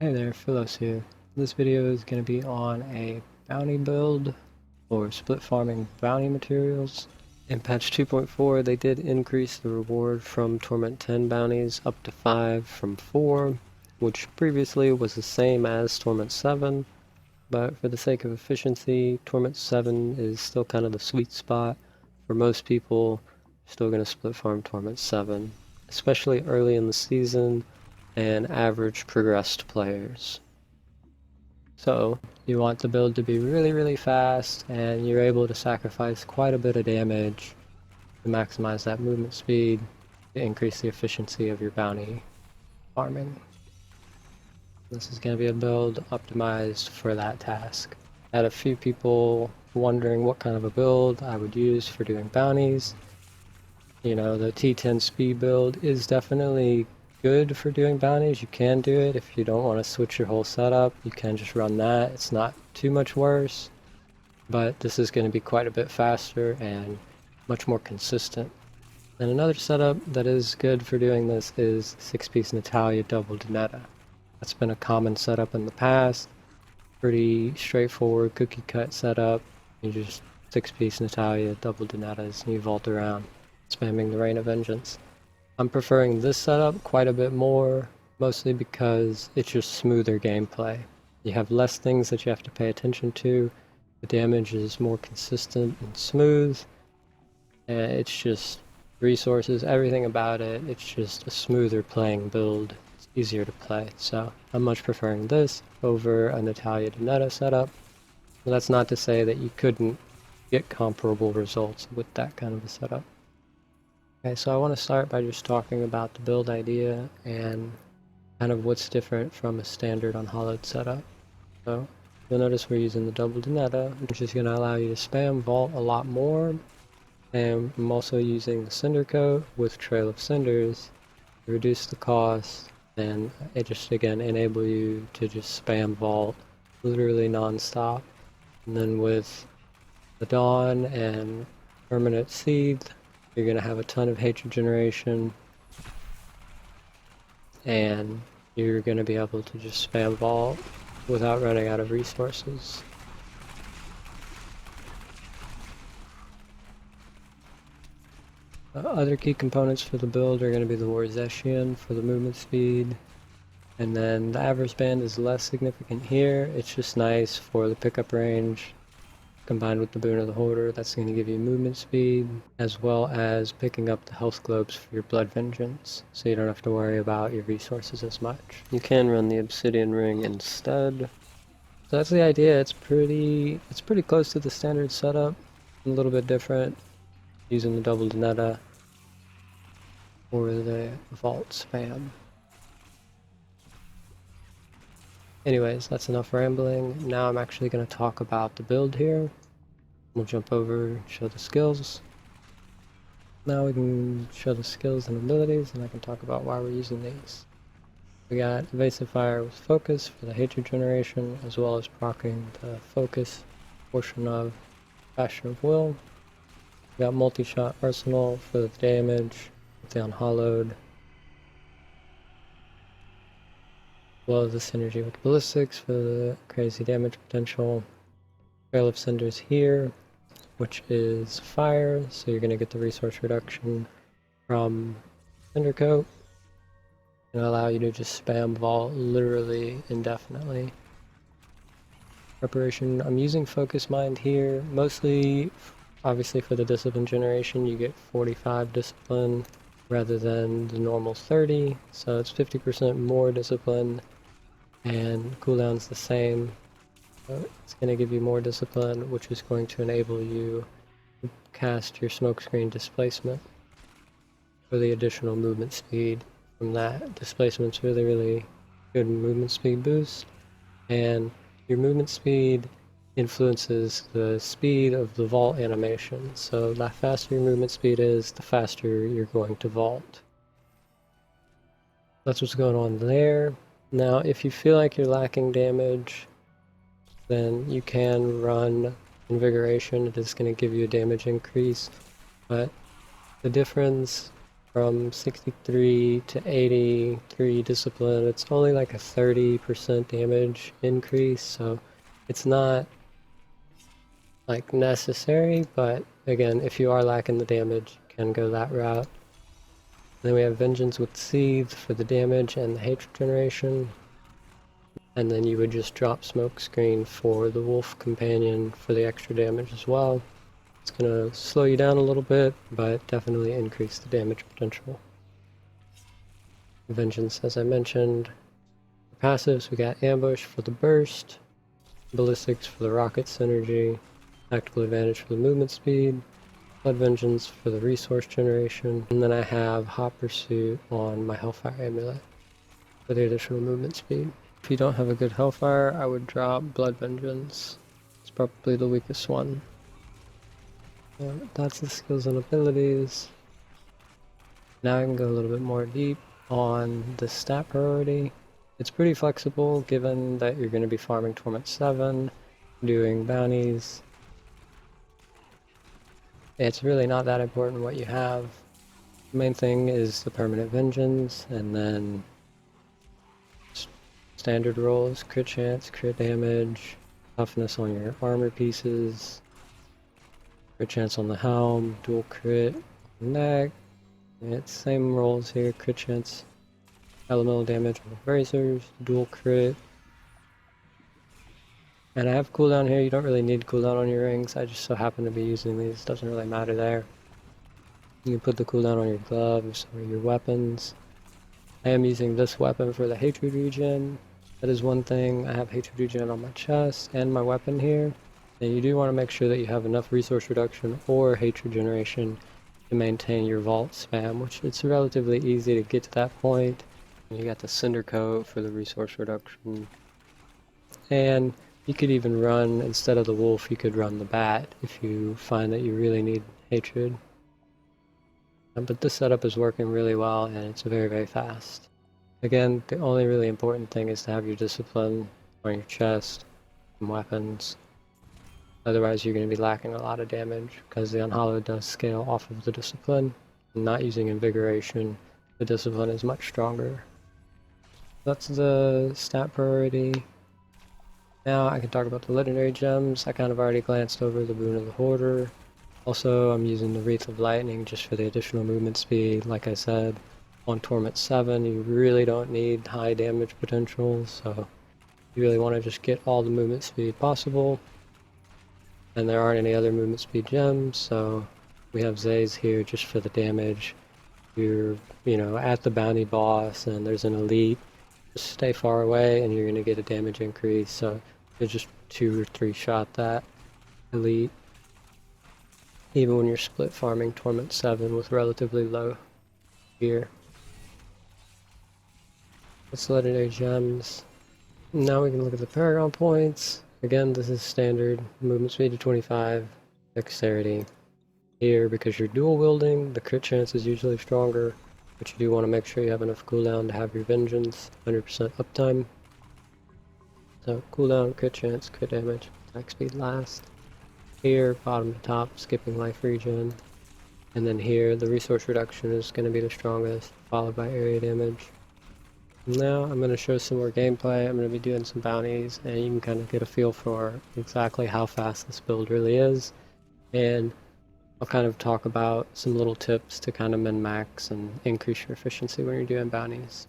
Hey there, Philos here. This video is going to be on a bounty build for split farming bounty materials. In patch 2.4 they did increase the reward from Torment 10 bounties up to 5 from 4, which previously was the same as Torment 7, but for the sake of efficiency, Torment 7 is still kind of the sweet spot. For most people, still going to split farm Torment 7, especially early in the season and average progressed players. So you want the build to be really fast, and you're able to sacrifice quite a bit of damage to maximize that movement speed to increase the efficiency of your bounty farming. This is going to be a build optimized for that task. I had a few people wondering what kind of a build I would use for doing bounties. You know, the T10 speed build is definitely good for doing bounties. You can do it if you don't want to switch your whole setup. You can just run that. It's not too much worse, but this is going to be quite a bit faster and much more consistent. And another setup that is good for doing this is 6-piece Natalia double danetta. That's been a common setup in the past. Pretty straightforward cookie cut setup. You just 6-piece Natalia double danettas and you vault around, spamming the Rain of Vengeance. I'm preferring this setup quite a bit more, mostly because it's just smoother gameplay. You have less things that you have to pay attention to, the damage is more consistent and smooth, and it's just resources, everything about it, it's just a smoother playing build. It's easier to play, so I'm much preferring this over a Natalia danetta setup. But that's not to say that you couldn't get comparable results with that kind of a setup. Okay, so I want to start by just talking about the build idea and kind of what's different from a standard unhallowed setup. So you'll notice we're using the double danetta, which is going to allow you to spam vault a lot more. And I'm also using the cinder coat with Trail of Cinders to reduce the cost, and it just again enable you to just spam vault literally non-stop. And then with the Dawn and Permanent Seed, you're going to have a ton of hatred generation, and you're going to be able to just spam vault without running out of resources. Other key components for the build are going to be the warzechian for the movement speed, and then the average band is less significant here. It's just nice for the pickup range. Combined with the boon of the hoarder, that's going to give you movement speed, as well as picking up the health globes for your blood vengeance, so you don't have to worry about your resources as much. You can run the obsidian ring instead. So that's the idea. It's pretty close to the standard setup, a little bit different, using the double danetta or the vault spam. Anyways, that's enough rambling. Now I'm actually going to talk about the build here. We'll jump over, show the skills. Now we can show the skills and abilities, and I can talk about why we're using these. We got Evasive Fire with Focus for the hatred generation, as well as proccing the focus portion of Bastion of Will. We got multishot Arsenal for the damage with the unhallowed, as well as the synergy with ballistics for the crazy damage potential. Trail of Cinders here, which is fire, so you're going to get the resource reduction from Cinder Coat. It'll allow you to just spam vault literally indefinitely. Preparation, I'm using Focus Mind here, mostly obviously for the discipline generation. You get 45 discipline rather than the normal 30, so it's 50% more discipline, and cooldown's the same. It's going to give you more discipline, which is going to enable you to cast your smokescreen displacement for the additional movement speed from that. Displacement's really good movement speed boost, and your movement speed influences the speed of the vault animation. So the faster your movement speed is, the faster you're going to vault. That's what's going on there. Now, if you feel like you're lacking damage, then you can run Invigoration. It is going to give you a damage increase, but the difference from 63 to 83 discipline. It's only like a 30% damage increase, so it's not like necessary, but again, if you are lacking the damage, you can go that route. Then we have Vengeance with Seethe for the damage and the hatred generation. And then you would just drop Smokescreen for the Wolf Companion for the extra damage as well. It's going to slow you down a little bit, but definitely increase the damage potential. Vengeance, as I mentioned. For passives, we got Ambush for the burst, Ballistics for the rocket synergy, Tactical Advantage for the movement speed, Blood Vengeance for the resource generation, and then I have Hot Pursuit on my Hellfire Amulet for the additional movement speed. If you don't have a good Hellfire, I would drop Blood Vengeance. It's probably the weakest one. That's the skills and abilities. Now I can go a little bit more deep on the stat priority. It's pretty flexible given that you're going to be farming Torment 7, doing bounties. It's really not that important what you have. The main thing is the permanent vengeance, and then standard rolls, crit chance, crit damage, toughness on your armor pieces, crit chance on the helm, dual crit, neck. It's same rolls here, crit chance, elemental damage on the bracers, dual crit. And I have cooldown here. You don't really need cooldown on your rings. I just so happen to be using these. Doesn't really matter there. You can put the cooldown on your gloves or your weapons. I am using this weapon for the hatred regen. That is one thing. I have hatred regen on my chest and my weapon here. And you do want to make sure that you have enough resource reduction or hatred generation to maintain your vault spam, which it's relatively easy to get to that point. And you got the cinder coat for the resource reduction. And you could even run, instead of the wolf, you could run the bat if you find that you really need hatred. But this setup is working really well, and it's very, very fast. Again, the only really important thing is to have your discipline on your chest and weapons. Otherwise, you're going to be lacking a lot of damage, because the unhallowed does scale off of the discipline. And not using invigoration, the discipline is much stronger. That's the stat priority. Now I can talk about the legendary gems. I kind of already glanced over the boon of the hoarder. Also, I'm using the Wreath of Lightning just for the additional movement speed. Like I said, on Torment 7, you really don't need high damage potential, so you really want to just get all the movement speed possible. And there aren't any other movement speed gems, so we have Zays here just for the damage. You're, at the bounty boss and there's an elite. Just stay far away and you're going to get a damage increase, so you just 2 or 3 shot that elite. Even when you're split farming Torment 7 with relatively low gear. That's legendary gems. Now we can look at the paragon points. Again, this is standard. Movement speed to 25, dexterity. Here, because you're dual wielding, the crit chance is usually stronger, but you do want to make sure you have enough cooldown to have your vengeance, 100% uptime. So cooldown, crit chance, crit damage, attack speed last. Here, bottom to top, skipping life regen. And then here, the resource reduction is going to be the strongest, followed by area damage. Now I'm going to show some more gameplay. I'm going to be doing some bounties, and you can kind of get a feel for exactly how fast this build really is. And I'll kind of talk about some little tips to kind of min-max and increase your efficiency when you're doing bounties.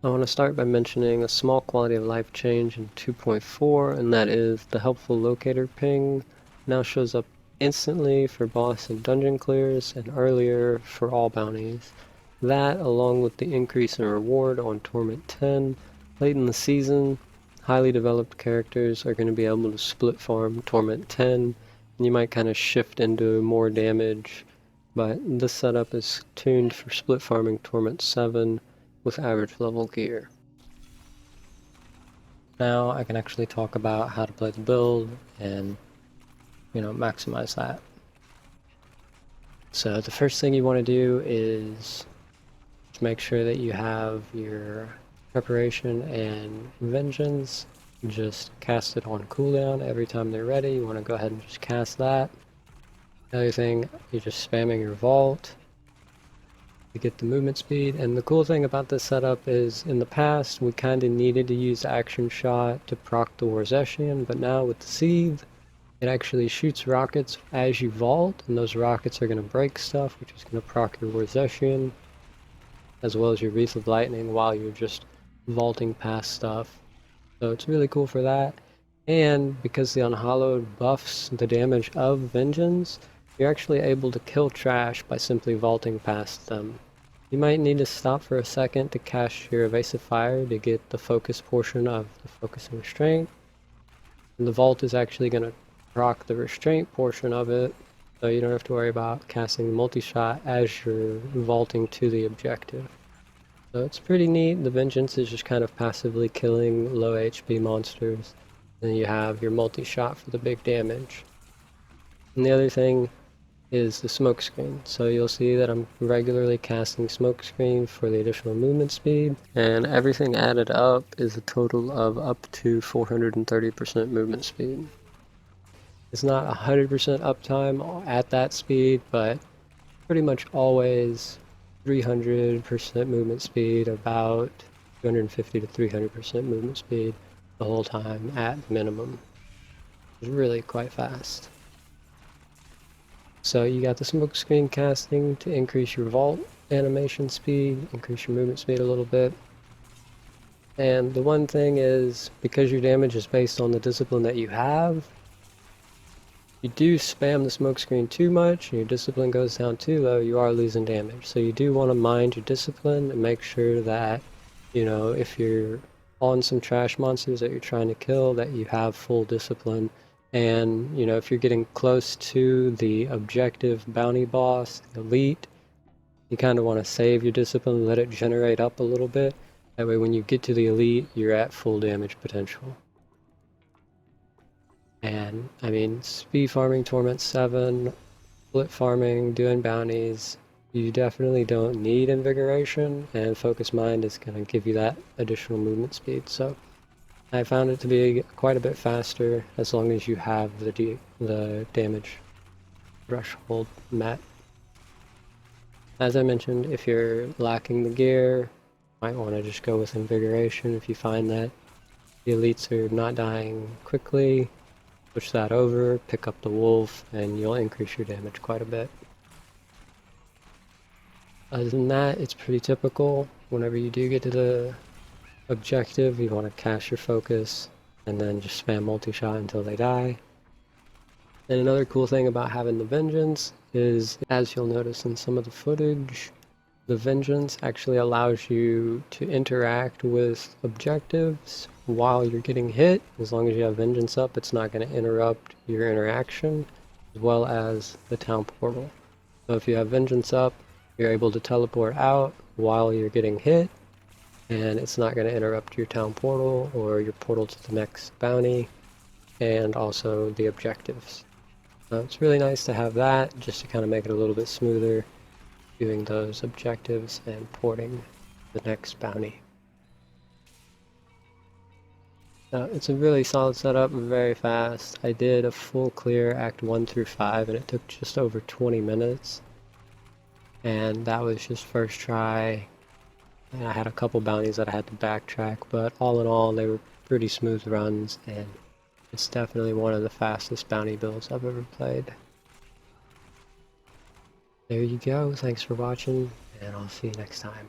I want to start by mentioning a small quality of life change in 2.4, and that is the helpful locator ping now shows up instantly for boss and dungeon clears, and earlier for all bounties. That, along with the increase in reward on Torment 10, late in the season, highly developed characters are going to be able to split farm Torment 10, and you might kind of shift into more damage, but this setup is tuned for split farming Torment 7 with average level gear. Now I can actually talk about how to play the build and, maximize that. So the first thing you want to do is make sure that you have your preparation and vengeance. Just cast it on cooldown every time they're ready. You want to go ahead and just cast that. The other thing, you're just spamming your vault. to get the movement speed. And the cool thing about this setup is in the past we kind of needed to use action shot to proc the warzechian, but now with the sieve it actually shoots rockets as you vault, and those rockets are going to break stuff, which is going to proc your warzechian as well as your wreath of lightning while you're just vaulting past stuff. So it's really cool for that. And because the unhallowed buffs the damage of vengeance, you're actually able to kill trash by simply vaulting past them. You might need to stop for a second to cast your evasive fire to get the focus portion of the focus and restraint. And the vault is actually going to proc the restraint portion of it, so you don't have to worry about casting multi-shot as you're vaulting to the objective. So it's pretty neat. The vengeance is just kind of passively killing low HP monsters. Then you have your multi-shot for the big damage. And the other thing is the smoke screen. So you'll see that I'm regularly casting smoke screen for the additional movement speed, and everything added up is a total of up to 430% movement speed. It's not 100% uptime at that speed, but pretty much always 300% movement speed, about 250 to 300% movement speed the whole time at minimum. It's really quite fast. So you got the smoke screen casting to increase your vault animation speed, increase your movement speed a little bit. And the one thing is, because your damage is based on the discipline that you have, you do spam the smoke screen too much and your discipline goes down too low, you are losing damage. So you do want to mind your discipline and make sure that, you know, if you're on some trash monsters that you're trying to kill, that you have full discipline. And, you know, if you're getting close to the objective bounty boss, the elite, you kind of want to save your discipline and let it generate up a little bit. That way when you get to the elite, you're at full damage potential. And, I mean, speed farming, Torment 7, split farming, doing bounties, you definitely don't need invigoration, and focus mind is going to give you that additional movement speed. So I found it to be quite a bit faster as long as you have the damage threshold met. As I mentioned, if you're lacking the gear, you might want to just go with invigoration. If you find that the elites are not dying quickly, push that over, pick up the wolf, and you'll increase your damage quite a bit. Other than that, it's pretty typical. Whenever you do get to the objective, you want to cast your focus and then just spam multi-shot until they die. And another cool thing about having the vengeance is, as you'll notice in some of the footage, the vengeance actually allows you to interact with objectives while you're getting hit. As long as you have vengeance up, it's not going to interrupt your interaction, as well as the town portal. So if you have vengeance up, you're able to teleport out while you're getting hit, and it's not going to interrupt your town portal or your portal to the next bounty, and also the objectives. So it's really nice to have that, just to kind of make it a little bit smoother doing those objectives and porting the next bounty. It's a really solid setup, very fast. I did a full clear Act 1 through 5 and it took just over 20 minutes. And that was just first try. And I had a couple bounties that I had to backtrack, but all in all they were pretty smooth runs, and it's definitely one of the fastest bounty builds I've ever played. There you go, thanks for watching, and I'll see you next time.